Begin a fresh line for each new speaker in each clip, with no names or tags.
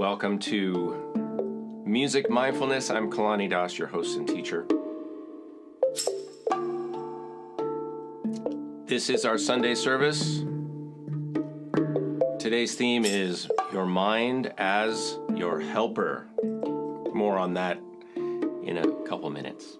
Welcome to Music Mindfulness. I'm Kalani Das, your host and teacher. This is our Sunday service. Today's theme is your mind as your helper. More on that in a couple minutes.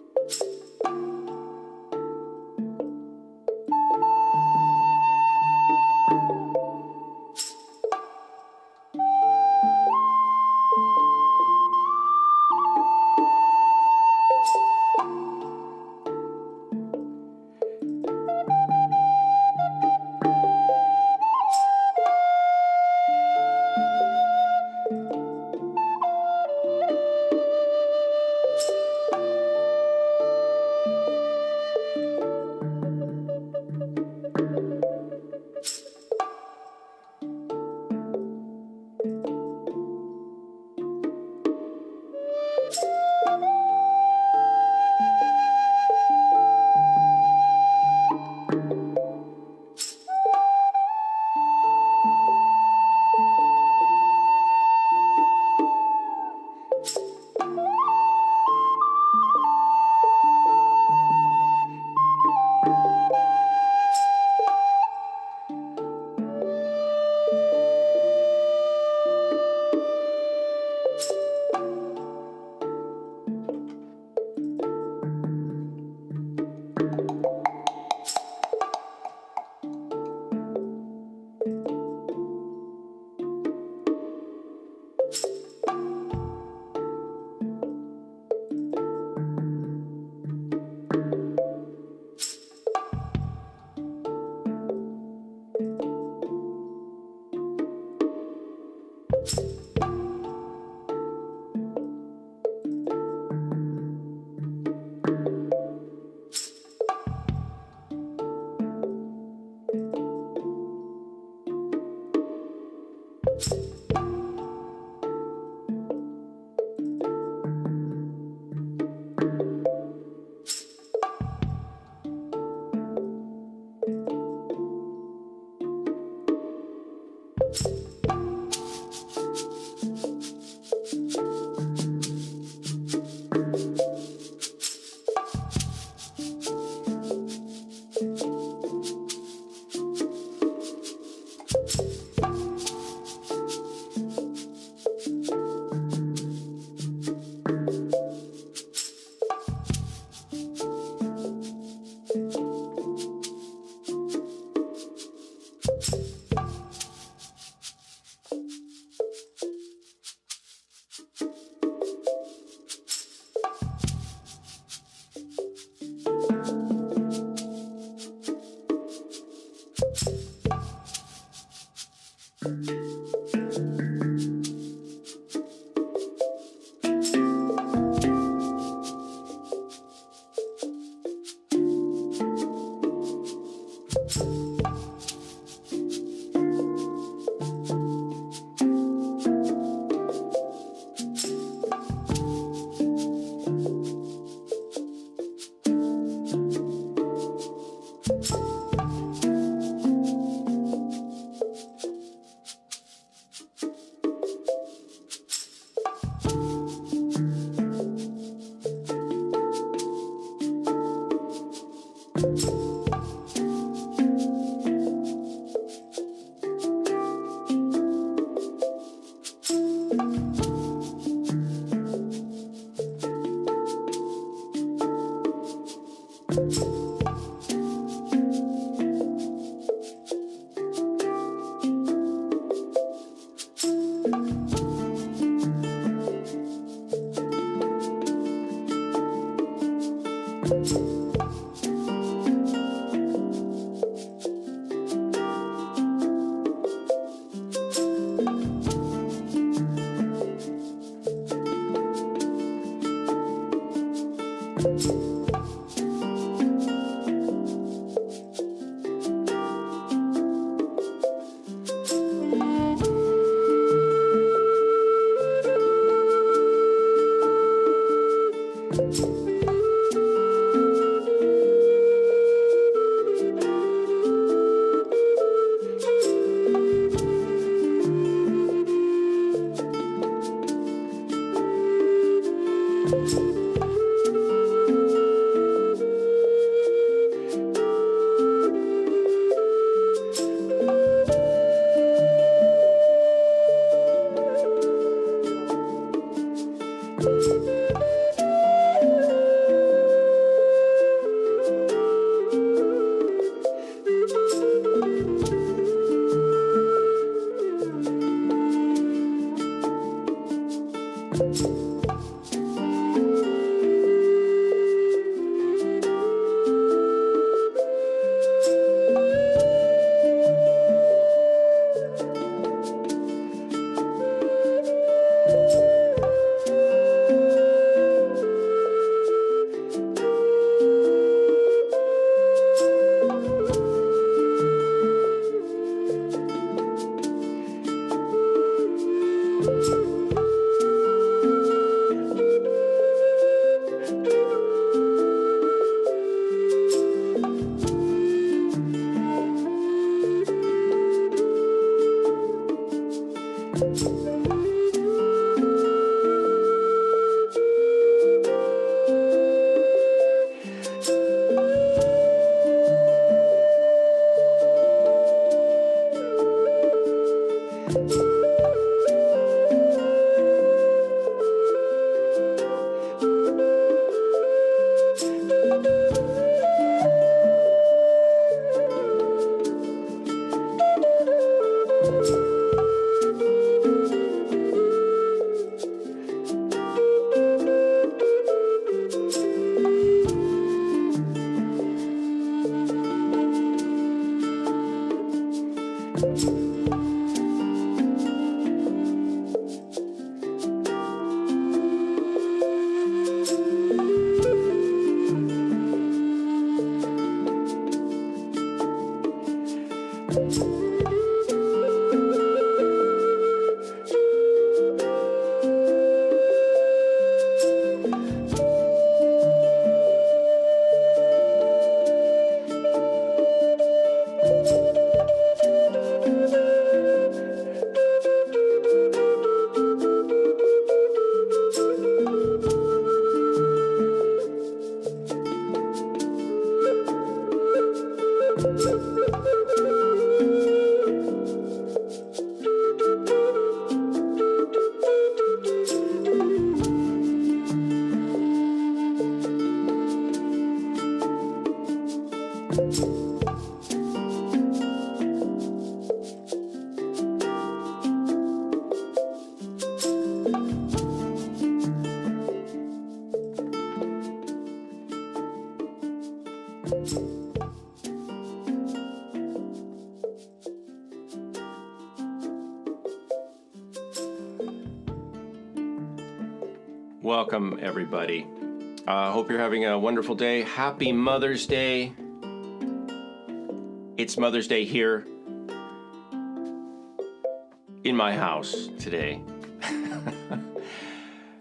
Welcome, everybody. Hope you're having a wonderful day. Happy Mother's Day. It's Mother's Day here in my house today.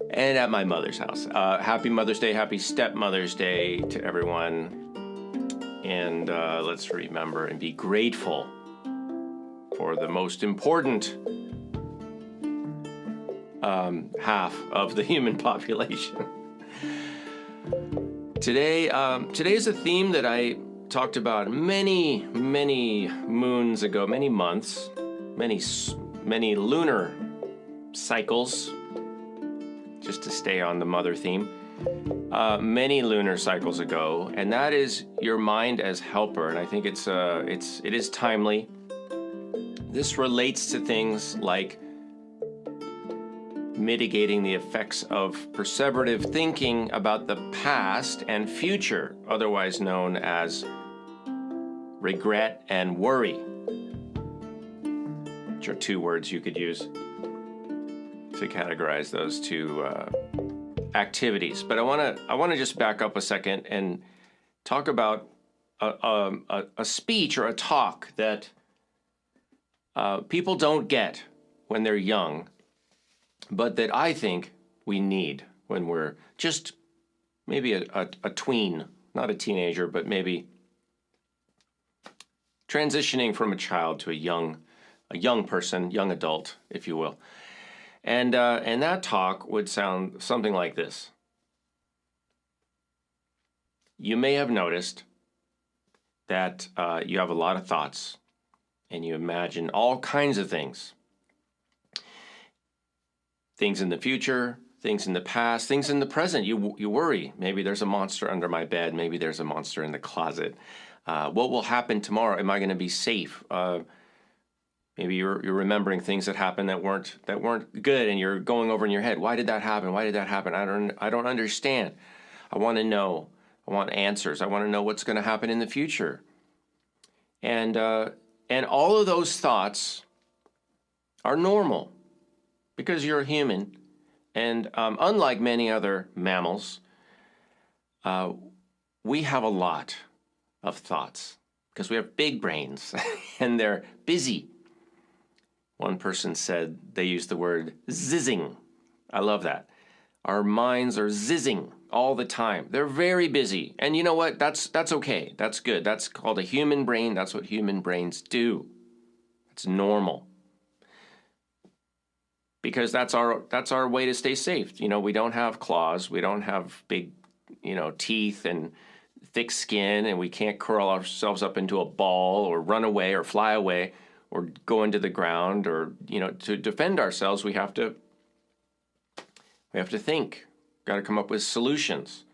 And at my mother's house. Happy Mother's Day, happy Stepmother's Day to everyone. And let's remember and be grateful for the most important half of the human population. Today is a theme that I talked about many moons ago, many months, many lunar cycles, just to stay on the mother theme. many lunar cycles ago, and that is your mind as helper. And I think it is timely. This relates to things like mitigating the effects of perseverative thinking about the past and future, otherwise known as regret and worry, which are two words you could use to categorize those two activities. But I want to just back up a second and talk about a speech or a talk that people don't get when they're young, but that I think we need when we're just maybe a tween, not a teenager, but maybe transitioning from a child to a young person, young adult, if you will. And that talk would sound something like this. You may have noticed that you have a lot of thoughts and you imagine all kinds of things. Things in the future, things in the past, things in the present. You worry. Maybe there's a monster under my bed. Maybe there's a monster in the closet. What will happen tomorrow? Am I going to be safe? Maybe you're remembering things that happened that weren't good, and you're going over in your head. Why did that happen? Why did that happen? I don't understand. I want to know. I want answers. I want to know what's going to happen in the future. And all of those thoughts are normal because you're a human, and unlike many other mammals, we have a lot of thoughts because we have big brains and they're busy. One person said they used the word zizzing. I love that. Our minds are zizzing all the time. They're very busy. And you know what? That's okay. That's good. That's called a human brain. That's what human brains do. It's normal. Because that's our way to stay safe. You know, we don't have claws. We don't have big, teeth and thick skin, and we can't curl ourselves up into a ball or run away or fly away or go into the ground, or to defend ourselves we have to think. Got to come up with solutions.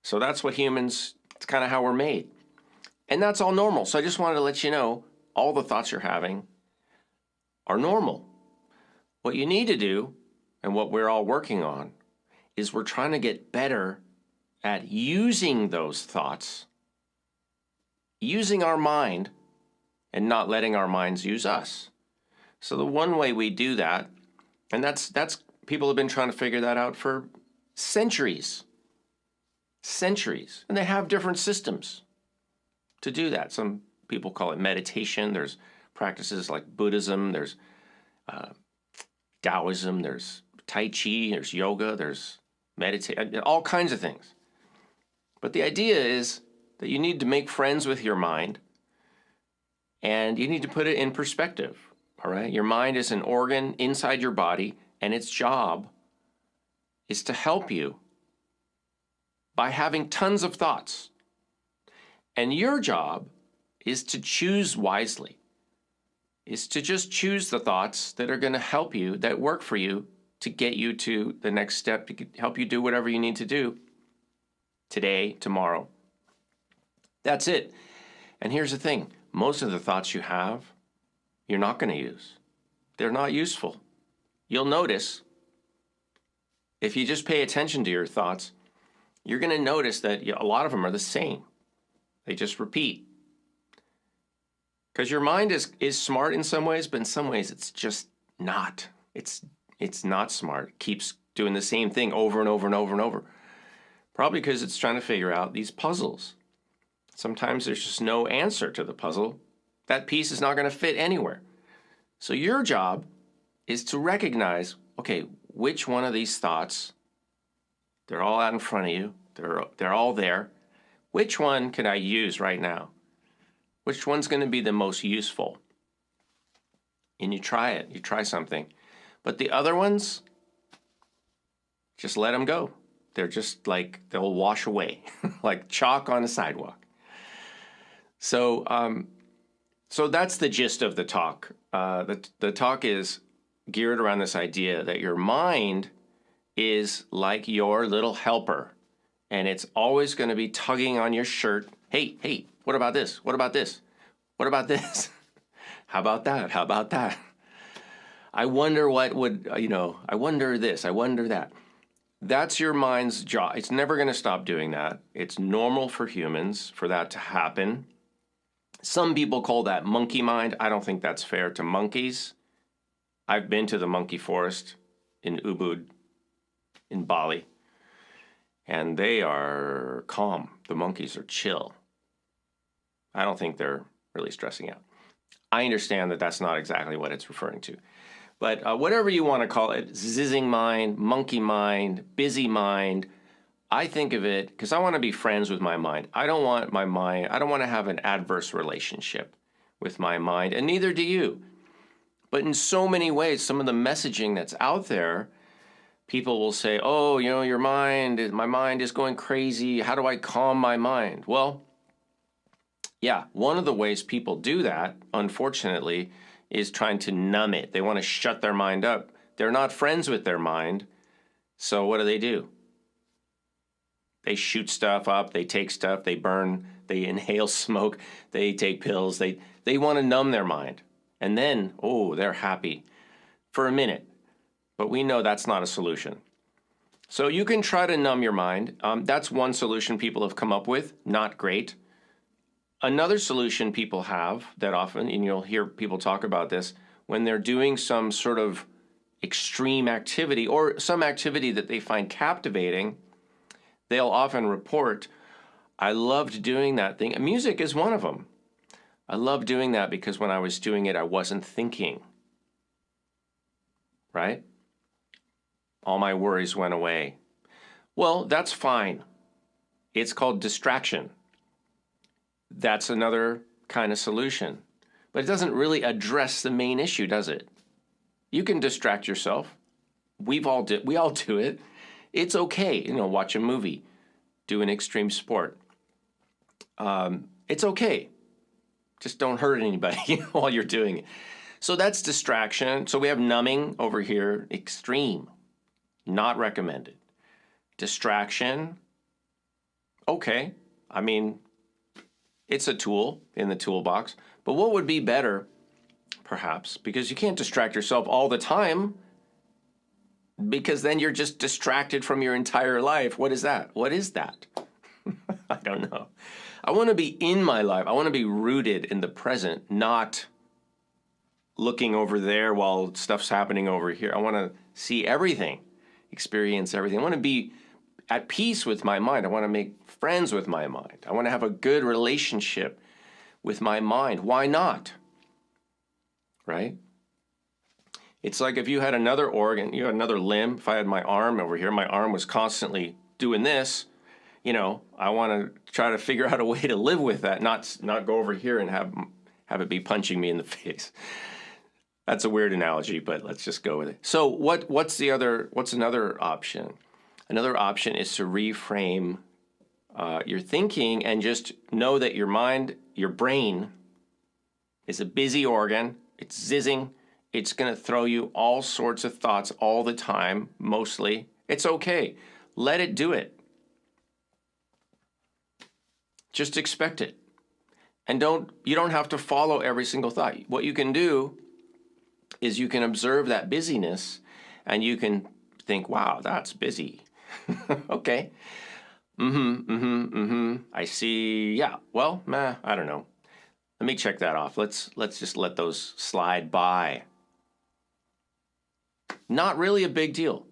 So that's what humans, it's kind of how we're made. And that's all normal. So I just wanted to let you know all the thoughts you're having are normal. What you need to do, and what we're all working on, is we're trying to get better at using those thoughts, using our mind, and not letting our minds use us. So the one way we do that, and that's people have been trying to figure that out for centuries, and they have different systems to do that. Some people call it meditation. There's practices like Buddhism. There's Taoism. There's Tai Chi. There's yoga. There's meditation. All kinds of things. But the idea is that you need to make friends with your mind, and you need to put it in perspective, all right? Your mind is an organ inside your body, and its job is to help you by having tons of thoughts. And your job is to choose wisely, is to just choose the thoughts that are going to help you, that work for you, to get you to the next step, to help you do whatever you need to do today, tomorrow. That's it. And here's the thing. Most of the thoughts you have, you're not going to use. They're not useful. You'll notice, if you just pay attention to your thoughts, you're going to notice that a lot of them are the same. They just repeat. Because your mind is smart in some ways, but in some ways it's just not. It's not smart. It keeps doing the same thing over and over and over and over. Probably because it's trying to figure out these puzzles. Sometimes there's just no answer to the puzzle. That piece is not going to fit anywhere. So your job is to recognize, okay, which one of these thoughts, they're all out in front of you, they're all there. Which one can I use right now? Which one's going to be the most useful? And you try it, you try something. But the other ones, just let them go. They're just like, they'll wash away, like chalk on a sidewalk. So that's the gist of the talk. The talk is geared around this idea that your mind is like your little helper, and it's always going to be tugging on your shirt. Hey, hey, what about this? What about this? What about this? How about that? How about that? I wonder what would, I wonder this, I wonder that. That's your mind's job. It's never going to stop doing that. It's normal for humans for that to happen. Some people call that monkey mind. I don't think that's fair to monkeys. I've been to the monkey forest in Ubud, in Bali, and they are calm. The monkeys are chill. I don't think they're really stressing out. I understand that that's not exactly what it's referring to. But whatever you want to call it, zizzing mind, monkey mind, busy mind, I think of it, because I want to be friends with my mind. I don't want my mind, I don't want to have an adverse relationship with my mind, and neither do you. But in so many ways, some of the messaging that's out there, people will say, oh, your mind, my mind is going crazy. How do I calm my mind? Well, yeah, one of the ways people do that, unfortunately, is trying to numb it. They want to shut their mind up. They're not friends with their mind. So what do? They shoot stuff up. They take stuff. They burn. They inhale smoke. They take pills. They want to numb their mind. And then, they're happy for a minute. But we know that's not a solution. So you can try to numb your mind. That's one solution people have come up with. Not great. Another solution people have that often, and you'll hear people talk about this, when they're doing some sort of extreme activity or some activity that they find captivating, they'll often report, I loved doing that thing. Music is one of them. I love doing that because when I was doing it, I wasn't thinking. Right? All my worries went away. Well, that's fine. It's called distraction. That's another kind of solution. But it doesn't really address the main issue, does it? You can distract yourself. We all do it. It's okay, watch a movie, do an extreme sport. It's okay. Just don't hurt anybody while you're doing it. So that's distraction. So we have numbing over here, extreme, not recommended. Distraction, okay. I mean, it's a tool in the toolbox. But what would be better, perhaps, because you can't distract yourself all the time, because then you're just distracted from your entire life. What is that? What is that? I don't know. I want to be in my life. I want to be rooted in the present, not looking over there while stuff's happening over here. I want to see everything, experience everything. I want to be at peace with my mind. I want to make friends with my mind. I want to have a good relationship with my mind. Why not? Right? It's like if you had another organ, you had another limb. If I had my arm over here, my arm was constantly doing this. I want to try to figure out a way to live with that, not go over here and have it be punching me in the face. That's a weird analogy, but let's just go with it. So what's another option? Another option is to reframe your thinking and just know that your mind, your brain, is a busy organ. It's zizzing. It's going to throw you all sorts of thoughts all the time, mostly. It's okay. Let it do it. Just expect it. And you don't have to follow every single thought. What you can do is you can observe that busyness and you can think, wow, that's busy. Okay. I see. Yeah. Well, I don't know. Let me check that off. Let's just let those slide by. Not really a big deal.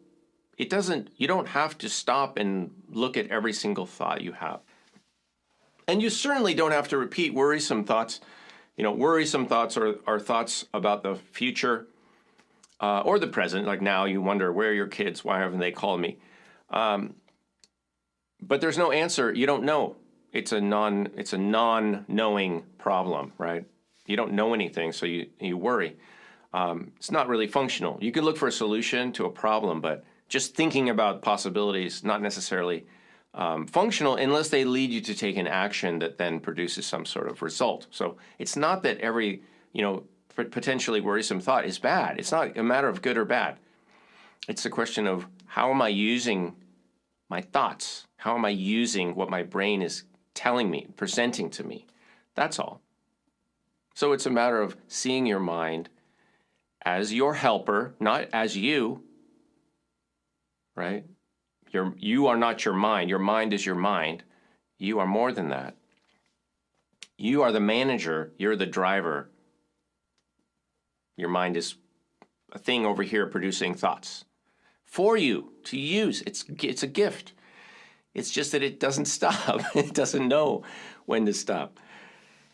You don't have to stop and look at every single thought you have. And you certainly don't have to repeat worrisome thoughts. Worrisome thoughts are thoughts about the future or the present. Like now you wonder, where are your kids? Why haven't they called me? But there's no answer. You don't know. It's a non-knowing problem, right? You don't know anything, so you worry. It's not really functional. You can look for a solution to a problem, but just thinking about possibilities, not necessarily functional unless they lead you to take an action that then produces some sort of result. So it's not that every, potentially worrisome thought is bad. It's not a matter of good or bad. It's a question of How am I using my thoughts? How am I using what my brain is telling me, presenting to me? That's all. So it's a matter of seeing your mind as your helper, not as you, right? You are not your mind. Your mind is your mind. You are more than that. You are the manager. You're the driver. Your mind is a thing over here producing thoughts for you to use. It's a gift. It's just that it doesn't stop. It doesn't know when to stop.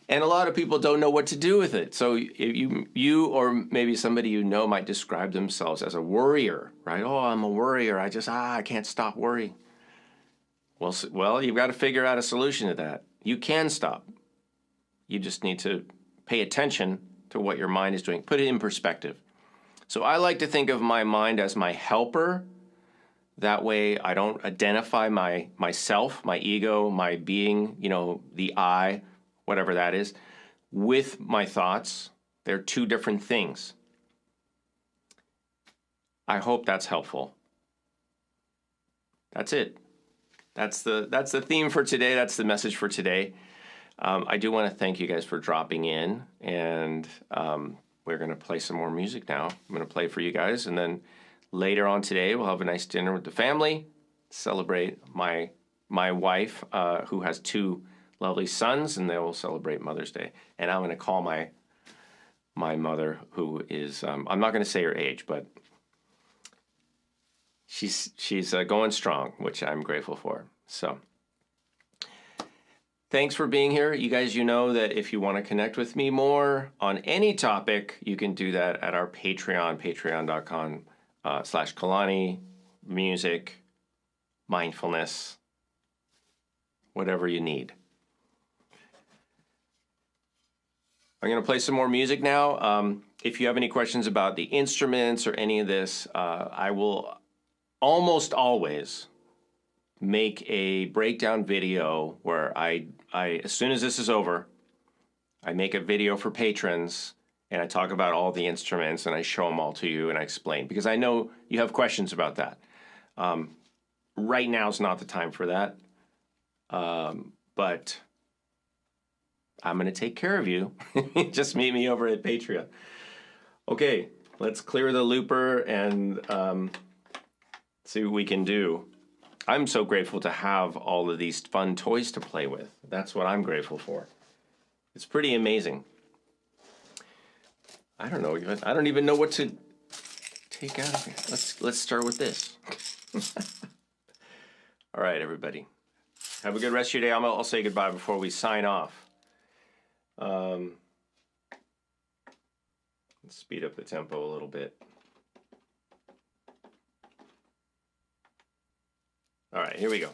And a lot of people don't know what to do with it. So if you or maybe somebody you know might describe themselves as a worrier, right? Oh, I'm a worrier. I can't stop worrying. Well, you've got to figure out a solution to that. You can stop. You just need to pay attention to what your mind is doing. Put it in perspective. So I like to think of my mind as my helper. That way I don't identify myself, my ego, my being, the I, whatever that is, with my thoughts. They're two different things. I hope that's helpful. That's it. That's the theme for today. That's the message for today. I do want to thank you guys for dropping in, and we're going to play some more music now. I'm going to play for you guys, and then later on today we'll have a nice dinner with the family, celebrate my wife, who has two lovely sons, and they will celebrate Mother's Day. And I'm going to call my mother, who is I'm not going to say her age, but she's going strong, which I'm grateful for. So thanks for being here. You guys, know that if you want to connect with me more on any topic, you can do that at our Patreon, patreon.com/Kalani, music, mindfulness, whatever you need. I'm going to play some more music now. If you have any questions about the instruments or any of this, I will almost always make a breakdown video where I as soon as this is over, I make a video for patrons and I talk about all the instruments and I show them all to you and I explain, because I know you have questions about that. Right now is not the time for that, but I'm going to take care of you. Just meet me over at Patreon. Okay, let's clear the looper and see what we can do. I'm so grateful to have all of these fun toys to play with. That's what I'm grateful for. It's pretty amazing. I don't know. I don't even know what to take out of here. Let's start with this. All right, everybody. Have a good rest of your day. I'll say goodbye before we sign off. Let's speed up the tempo a little bit. All right, here we go.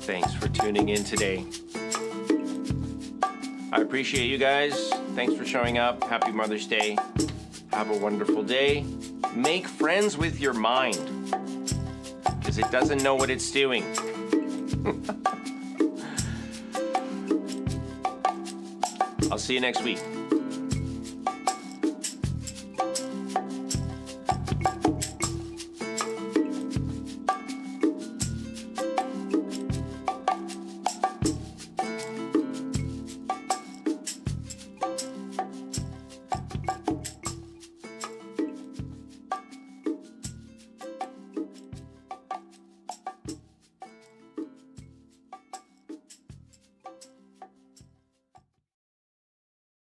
Thanks for tuning in today. I appreciate you guys. Thanks for showing up. Happy Mother's Day. Have a wonderful day. Make friends with your mind, because it doesn't know what it's doing. I'll see you next week.